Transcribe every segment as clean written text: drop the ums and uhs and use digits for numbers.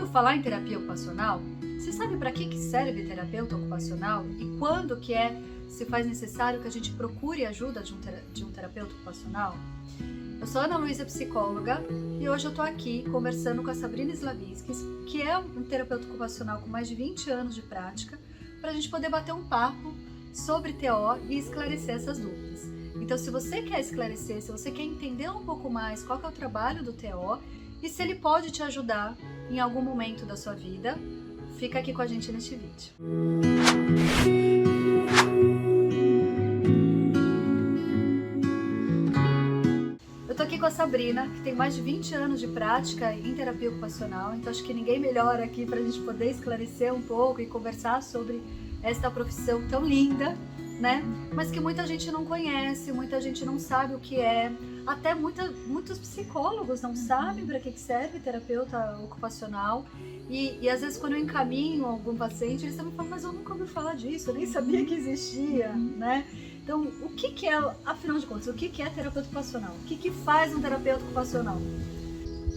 falar em terapia ocupacional, você sabe para que serve terapeuta ocupacional e quando que se faz necessário que a gente procure ajuda de um terapeuta ocupacional? Eu sou Ana Luísa, psicóloga, e hoje eu tô aqui conversando com a Sabrina Slaviskis, que é um terapeuta ocupacional com mais de 20 anos de prática, para a gente poder bater um papo sobre TO e esclarecer essas dúvidas. Então, se você quer esclarecer, se você quer entender um pouco mais qual que é o trabalho do TO e se ele pode te ajudar em algum momento da sua vida, fica aqui com a gente neste vídeo. Eu tô aqui com a Sabrina, que tem mais de 20 anos de prática em terapia ocupacional, então acho que ninguém melhor aqui para a gente poder esclarecer um pouco e conversar sobre esta profissão tão linda, né? Mas que muita gente não conhece, muita gente não sabe o que é, até muitos psicólogos não sabem para que serve terapeuta ocupacional e às vezes quando eu encaminho algum paciente, eles também falam, mas eu nunca ouvi falar disso, eu nem sabia que existia, né? Então, o que é, afinal de contas, o que é terapeuta ocupacional? O que faz um terapeuta ocupacional?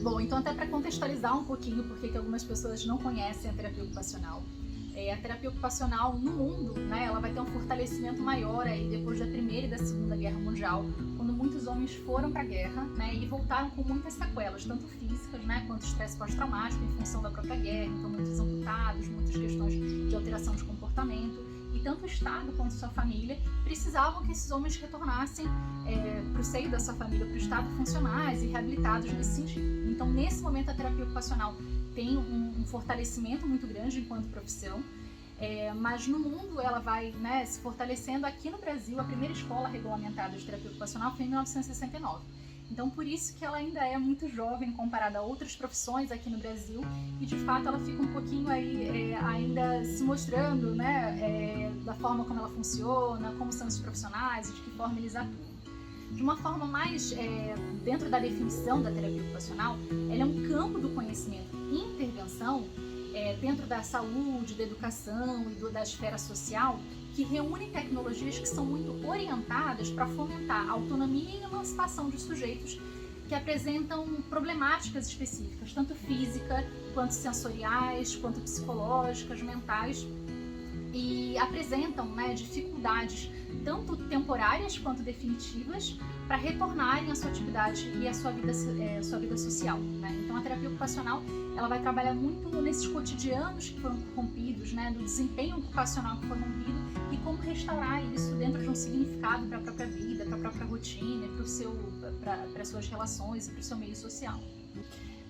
Bom, então até para contextualizar um pouquinho porque que algumas pessoas não conhecem a terapia ocupacional. A terapia ocupacional no mundo, né, ela vai ter um fortalecimento maior aí depois da Primeira e da Segunda Guerra Mundial, quando muitos homens foram para a guerra, né, e voltaram com muitas sequelas, tanto físicas, né, quanto estresse pós-traumático em função da própria guerra, então muitos amputados, muitas questões de alteração de comportamento, e tanto o Estado quanto sua família precisavam que esses homens retornassem para o seio da sua família, para o Estado, funcionais e reabilitados nesse sentido. Então, nesse momento, a terapia ocupacional tem um fortalecimento muito grande enquanto profissão, mas no mundo ela vai, né, se fortalecendo. Aqui no Brasil, a primeira escola regulamentada de terapia ocupacional foi em 1969. Então, por isso que ela ainda é muito jovem comparada a outras profissões aqui no Brasil e, de fato, ela fica um pouquinho aí ainda se mostrando, né, da forma como ela funciona, como são esses profissionais e de que forma eles atuam. De uma forma mais dentro da definição da terapia ocupacional, ela é um campo do conhecimento e intervenção dentro da saúde, da educação e da esfera social, que reúne tecnologias que são muito orientadas para fomentar a autonomia e emancipação de sujeitos que apresentam problemáticas específicas, tanto física, quanto sensoriais, quanto psicológicas, mentais, e apresentam, né, dificuldades tanto temporárias quanto definitivas para retornarem à sua atividade e à sua vida social, né? Então a terapia ocupacional ela vai trabalhar muito nesses cotidianos que foram rompidos, né, do desempenho ocupacional que foi rompido e como restaurar isso dentro de um significado para a própria vida, para a própria rotina, para as suas relações e para o seu meio social.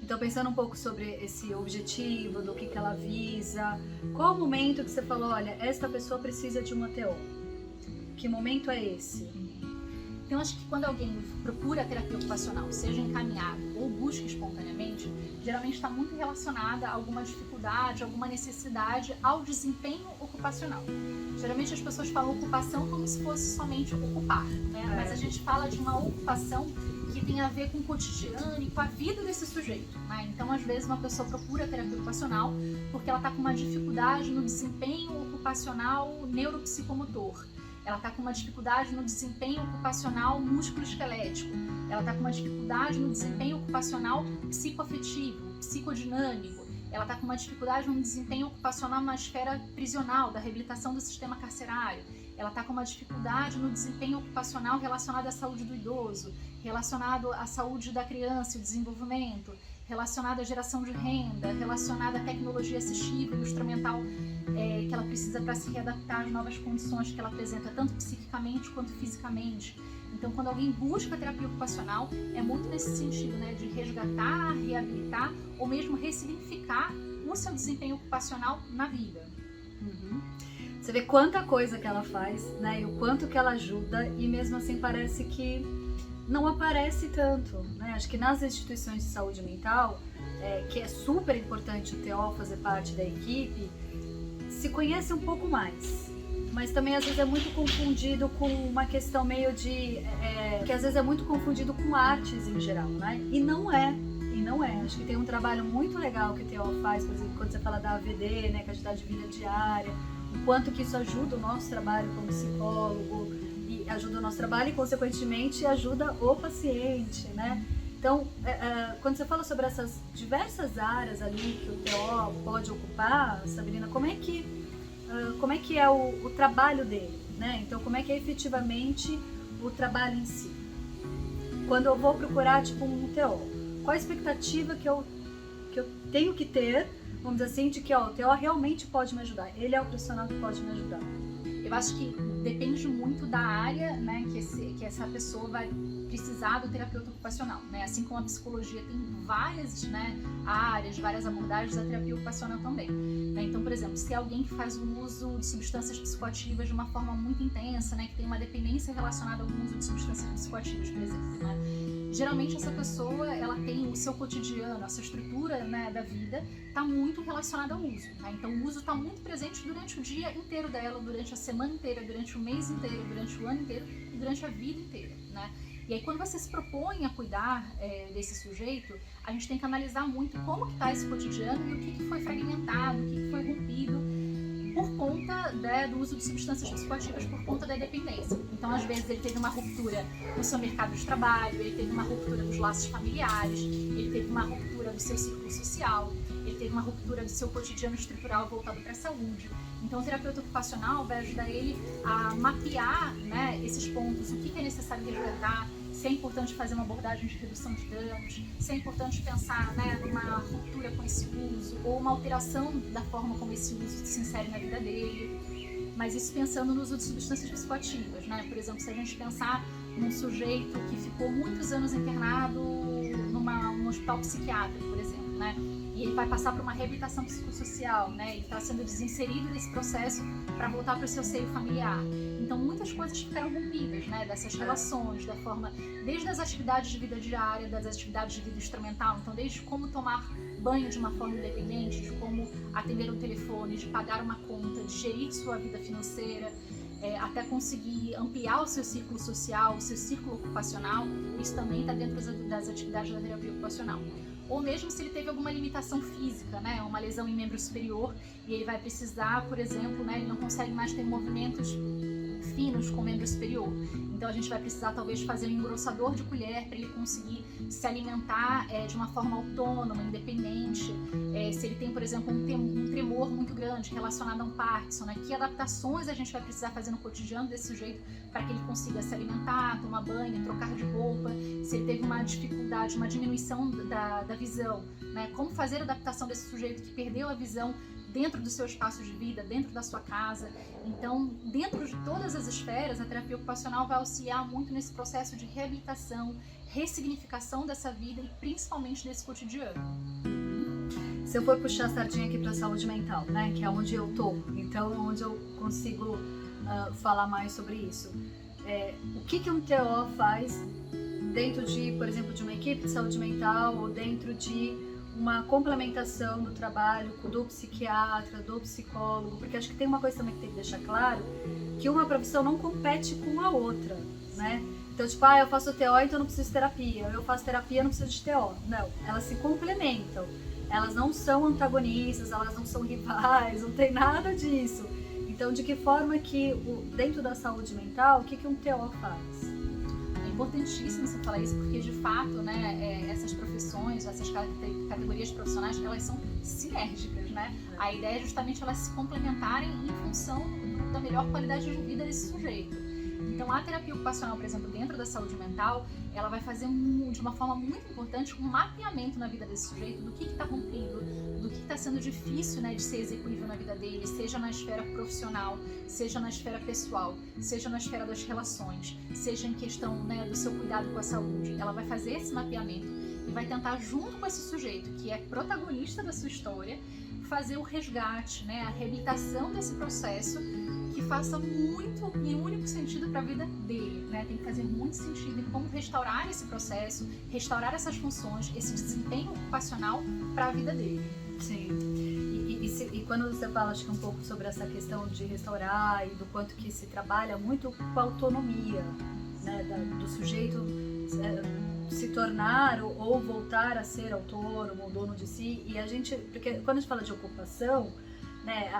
Então, pensando um pouco sobre esse objetivo, do que ela visa, qual o momento que você falou, olha, esta pessoa precisa de uma TO? Que momento é esse? Então, acho que quando alguém procura a terapia ocupacional, seja encaminhado ou busca espontaneamente, geralmente está muito relacionada a alguma dificuldade, alguma necessidade ao desempenho ocupacional. Geralmente as pessoas falam ocupação como se fosse somente ocupar, né? Mas a gente fala de uma ocupação que tem a ver com o cotidiano e com a vida desse sujeito, né? Então, às vezes, uma pessoa procura a terapia ocupacional porque ela está com uma dificuldade no desempenho ocupacional neuropsicomotor. Ela está com uma dificuldade no desempenho ocupacional músculo-esquelético. Ela está com uma dificuldade no desempenho ocupacional psicoafetivo, psicodinâmico. Ela está com uma dificuldade no desempenho ocupacional na esfera prisional, da reabilitação do sistema carcerário. Ela está com uma dificuldade no desempenho ocupacional relacionado à saúde do idoso, relacionado à saúde da criança e o desenvolvimento, relacionado à geração de renda, relacionado à tecnologia assistiva e instrumental que ela precisa para se readaptar às novas condições que ela apresenta, tanto psiquicamente quanto fisicamente. Então, quando alguém busca terapia ocupacional, é muito nesse sentido, né, de resgatar, reabilitar ou mesmo ressignificar o seu desempenho ocupacional na vida. Uhum. Você vê quanta coisa que ela faz, né, e o quanto que ela ajuda, e mesmo assim parece que não aparece tanto, né? Acho que nas instituições de saúde mental, que é super importante o TO fazer parte da equipe, se conhece um pouco mais, mas também às vezes é muito confundido com uma questão meio de... que às vezes é muito confundido com artes em geral, né? E não é. Acho que tem um trabalho muito legal que o TO faz, por exemplo, quando você fala da AVD, né, quantidade de vida diária, o quanto que isso ajuda o nosso trabalho como psicólogo, e ajuda o nosso trabalho e, consequentemente, ajuda o paciente, né? Então, quando você fala sobre essas diversas áreas ali que o TO pode ocupar, Sabrina, como é que é o trabalho dele, né? Então, como é que é efetivamente o trabalho em si? Quando eu vou procurar, tipo, um TO, qual a expectativa que eu tenho que ter, vamos dizer assim, de que o TO realmente pode me ajudar, ele é o profissional que pode me ajudar? Eu acho que depende muito da área, né, que essa pessoa vai precisar do terapeuta ocupacional, né? Assim como a psicologia tem várias, né, áreas, várias abordagens, a terapia ocupacional também, né? Então, por exemplo, se é alguém que faz o uso de substâncias psicoativas de uma forma muito intensa, né, que tem uma dependência relacionada ao uso de substâncias psicoativas, por exemplo, né? Geralmente essa pessoa, ela tem o seu cotidiano, essa estrutura, né, da vida está muito relacionada ao uso, né? Então o uso está muito presente durante o dia inteiro dela, durante a semana inteira, durante o mês inteiro, durante o ano inteiro e durante a vida inteira, né? E aí quando você se propõe a cuidar desse sujeito, a gente tem que analisar muito como que está esse cotidiano e o que foi fragmentado, o que foi rompido por conta, né, do uso de substâncias psicoativas, por conta da dependência. Então, às vezes, ele teve uma ruptura no seu mercado de trabalho, ele teve uma ruptura dos laços familiares, ele teve uma ruptura do seu círculo social, ele teve uma ruptura do seu cotidiano estrutural voltado para a saúde. Então, o terapeuta ocupacional vai ajudar ele a mapear, né, esses pontos, o que é necessário resgatar, se é importante fazer uma abordagem de redução de danos, se é importante pensar, né, numa ruptura com esse uso ou uma alteração da forma como esse uso se insere na vida dele. Mas isso pensando no uso de substâncias psicoativas, né? Por exemplo, se a gente pensar num sujeito que ficou muitos anos internado num hospital psiquiátrico, por exemplo, né? E ele vai passar por uma reabilitação psicossocial, né? Ele está sendo desinserido desse processo para voltar para o seu seio familiar. Então, muitas coisas ficaram rompidas, né? Dessas relações, da forma, desde as atividades de vida diária, das atividades de vida instrumental. Então, desde como tomar banho de uma forma independente, de como atender um telefone, de pagar uma conta, de gerir sua vida financeira, até conseguir ampliar o seu círculo social, o seu círculo ocupacional. Isso também está dentro das atividades da terapia ocupacional. Ou mesmo se ele teve alguma limitação física, né, uma lesão em membro superior, e ele vai precisar, por exemplo, né, ele não consegue mais ter movimentos finos com o membro superior. Então a gente vai precisar talvez fazer um engrossador de colher para ele conseguir se alimentar de uma forma autônoma, independente. Se ele tem, por exemplo, um tremor muito grande relacionado a um Parkinson, né? Que adaptações a gente vai precisar fazer no cotidiano desse sujeito para que ele consiga se alimentar, tomar banho, trocar de roupa. Se ele teve uma dificuldade, uma diminuição da visão, né? Como fazer a adaptação desse sujeito que perdeu a visão dentro do seu espaço de vida, dentro da sua casa. Então, dentro de todas as esferas, a terapia ocupacional vai auxiliar muito nesse processo de reabilitação, ressignificação dessa vida e principalmente desse cotidiano. Se eu for puxar a sardinha aqui para a saúde mental, né, que é onde eu tô, então onde eu consigo falar mais sobre isso. O que um TO faz dentro de, por exemplo, de uma equipe de saúde mental ou dentro de uma complementação do trabalho do psiquiatra, do psicólogo, porque acho que tem uma coisa também que tem que deixar claro, que uma profissão não compete com a outra, né? Então, tipo, eu faço TO, então eu não preciso de terapia, eu faço terapia, eu não preciso de TO. Não, elas se complementam, elas não são antagonistas, elas não são rivais, não tem nada disso. Então, de que forma que, dentro da saúde mental, o que um TO faz? É importantíssimo você falar isso, porque de fato, né, essas profissões, essas categorias profissionais, elas são sinérgicas, né? A ideia é justamente elas se complementarem em função da melhor qualidade de vida desse sujeito. Então, a terapia ocupacional, por exemplo, dentro da saúde mental, ela vai fazer de uma forma muito importante um mapeamento na vida desse sujeito do que está rompido, do que está sendo difícil, né, de ser execuível na vida dele, seja na esfera profissional, seja na esfera pessoal, seja na esfera das relações, seja em questão, né, do seu cuidado com a saúde. Ela vai fazer esse mapeamento e vai tentar, junto com esse sujeito, que é protagonista da sua história, fazer o resgate, né, a reabilitação desse processo que faça muito e único sentido para a vida dele, né? Tem que fazer muito sentido em como restaurar esse processo, restaurar essas funções, esse desempenho ocupacional para a vida dele. Sim. E quando você fala, acho que um pouco sobre essa questão de restaurar e do quanto que se trabalha muito com a autonomia, né, do sujeito se tornar ou voltar a ser autônomo, dono de si, e a gente, porque quando a gente fala de ocupação, né,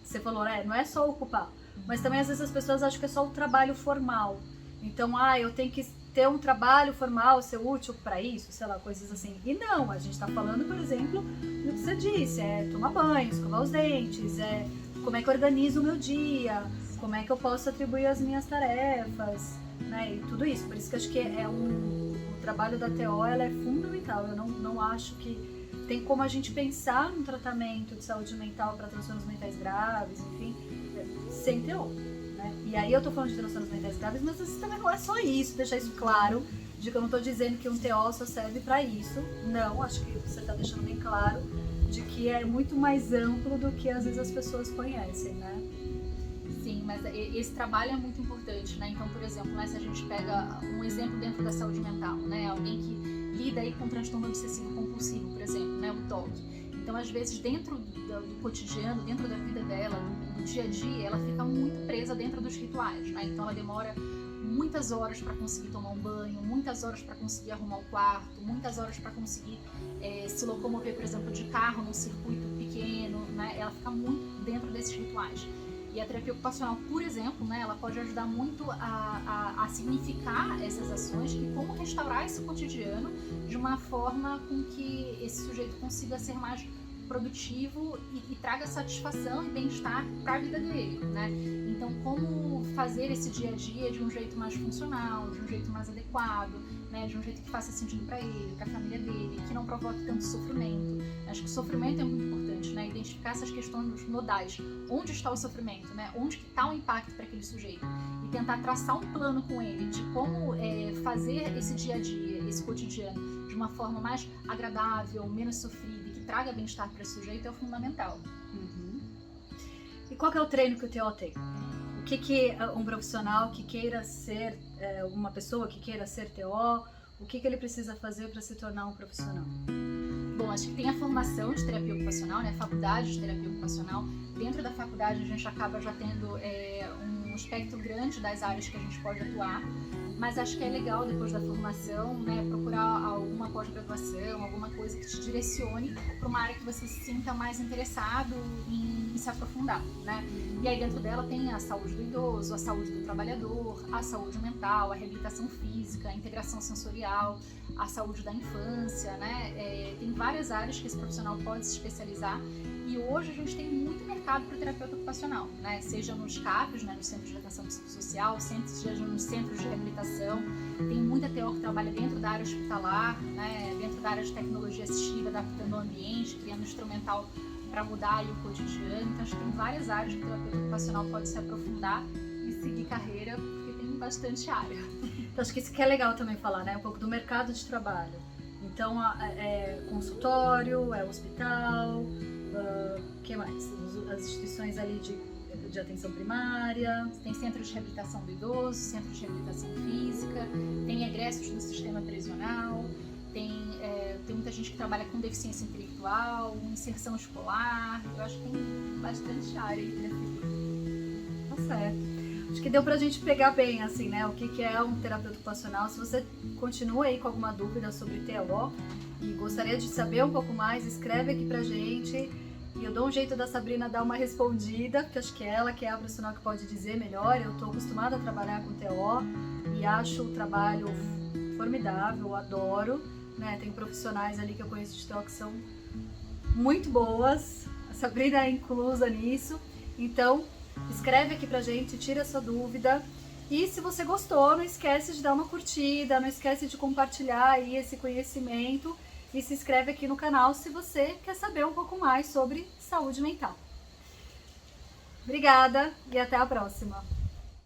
você falou, né, não é só ocupar, mas também às vezes as pessoas acham que é só o trabalho formal. Então, eu tenho que ter um trabalho formal, ser útil para isso, sei lá, coisas assim. E não, a gente tá falando, por exemplo, do que você disse, tomar banho, escovar os dentes, como é que eu organizo o meu dia, como é que eu posso atribuir as minhas tarefas, né, e tudo isso. Por isso que eu acho que o trabalho da TO, ela é fundamental. Eu não acho que tem como a gente pensar no tratamento de saúde mental para transtornos mentais graves, enfim, sem TO. E aí eu tô falando de transtornos mentais graves, mas isso também não é só isso, deixar isso claro, de que eu não tô dizendo que um TO só serve para isso. Não, acho que você tá deixando bem claro de que é muito mais amplo do que às vezes as pessoas conhecem, né? Sim, mas esse trabalho é muito importante, né? Então, por exemplo, né, se a gente pega um exemplo dentro da saúde mental, né? Alguém que lida aí com transtorno obsessivo compulsivo, por exemplo, né? O TOC. Então, às vezes, dentro do cotidiano, dentro da vida dela, no dia a dia, ela fica muito presa dentro dos rituais, né? Então, ela demora muitas horas para conseguir tomar um banho, muitas horas para conseguir arrumar o quarto, muitas horas para conseguir se locomover, por exemplo, de carro num circuito pequeno, né? Ela fica muito dentro desses rituais. E a terapia ocupacional, por exemplo, né, ela pode ajudar muito a significar essas ações e como restaurar esse cotidiano de uma forma com que esse sujeito consiga ser mais produtivo e traga satisfação e bem-estar para a vida dele, né? Então, como fazer esse dia a dia de um jeito mais funcional, de um jeito mais adequado, né? De um jeito que faça sentido para ele, para a família dele, que não provoque tanto sofrimento. Acho que o sofrimento é muito importante, né? Identificar essas questões nodais. Onde está o sofrimento, né? Onde que está o impacto para aquele sujeito? E tentar traçar um plano com ele de como fazer esse dia a dia, esse cotidiano, de uma forma mais agradável, menos sofrida e que traga bem-estar para esse sujeito é o fundamental. Uhum. E qual que é o treino que o TO tem? O que um profissional que queira ser, uma pessoa que queira ser TO, o que ele precisa fazer para se tornar um profissional? Bom, acho que tem a formação de terapia ocupacional, né? A faculdade de terapia ocupacional. Dentro da faculdade a gente acaba já tendo um espectro grande das áreas que a gente pode atuar, mas acho que é legal depois da formação, né, procurar alguma pós-graduação, alguma coisa que te direcione para uma área que você se sinta mais interessado em se aprofundar, né? E aí dentro dela tem a saúde do idoso, a saúde do trabalhador, a saúde mental, a reabilitação física, a integração sensorial, a saúde da infância, né? Tem várias áreas que esse profissional pode se especializar. E hoje a gente tem muito mercado para o terapeuta ocupacional, né? Seja nos CAPs, né, nos Centros de Atenção Psicossocial, seja nos Centros de Reabilitação. Tem muita TO que trabalha dentro da área hospitalar, né, dentro da área de tecnologia assistiva, adaptando o ambiente, criando instrumental para mudar aí o cotidiano. Então, acho que tem várias áreas que o terapeuta ocupacional pode se aprofundar e seguir carreira, porque tem bastante área. Então, acho que isso que é legal também falar, né? Um pouco do mercado de trabalho. Então, consultório, hospital, que mais? As instituições ali de atenção primária. Tem centros de reabilitação do idoso, centros de reabilitação física, tem egressos do sistema prisional, tem muita gente que trabalha com deficiência intelectual, inserção escolar. Eu acho que tem bastante área aí para Tá certo. Acho que deu pra gente pegar bem, assim, né? O que é um terapeuta ocupacional. Se você continua aí com alguma dúvida sobre TO e gostaria de saber um pouco mais, escreve aqui pra gente. E eu dou um jeito da Sabrina dar uma respondida, porque acho que ela que é a profissional que pode dizer melhor. Eu tô acostumada a trabalhar com TO e acho o trabalho formidável, adoro, né? Tem profissionais ali que eu conheço de TO que são muito boas. A Sabrina é inclusa nisso. Então, escreve aqui pra gente, tira sua dúvida. E se você gostou, não esquece de dar uma curtida, não esquece de compartilhar aí esse conhecimento e se inscreve aqui no canal se você quer saber um pouco mais sobre saúde mental. Obrigada e até a próxima!